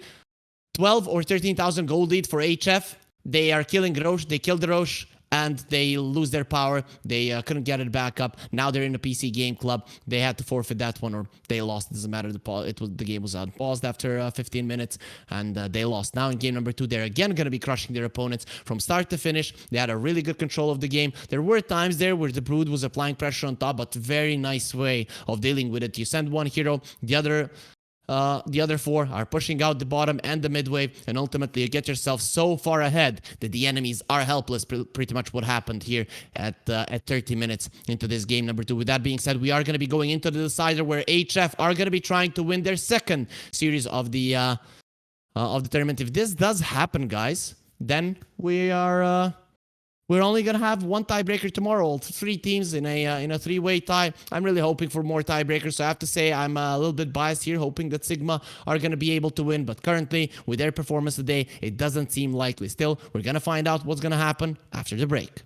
12 or 13,000 gold lead for HF. They are killing Roche. They killed the Roche, and they lose their power. They couldn't get it back up. Now they're in the PC game club. They had to forfeit that one, or they lost. It doesn't matter. The game was paused after 15 minutes, and they lost. Now in game number 2, they're again going to be crushing their opponents from start to finish. They had a really good control of the game. There were times there where the Brood was applying pressure on top, but very nice way of dealing with it. You send one hero, the other 4 are pushing out the bottom and the mid wave, and ultimately you get yourself so far ahead that the enemies are helpless. Pretty much what happened here at 30 minutes into this game number 2. With that being said, we are going to be going into the decider, where HF are going to be trying to win their second series of the tournament. If this does happen, guys, then we're only gonna have one tiebreaker tomorrow. 3 teams in a 3-way tie. I'm really hoping for more tiebreakers, so I have to say I'm a little bit biased here, hoping that Sigma are gonna be able to win. But currently, with their performance today, it doesn't seem likely. Still, we're gonna find out what's gonna happen after the break.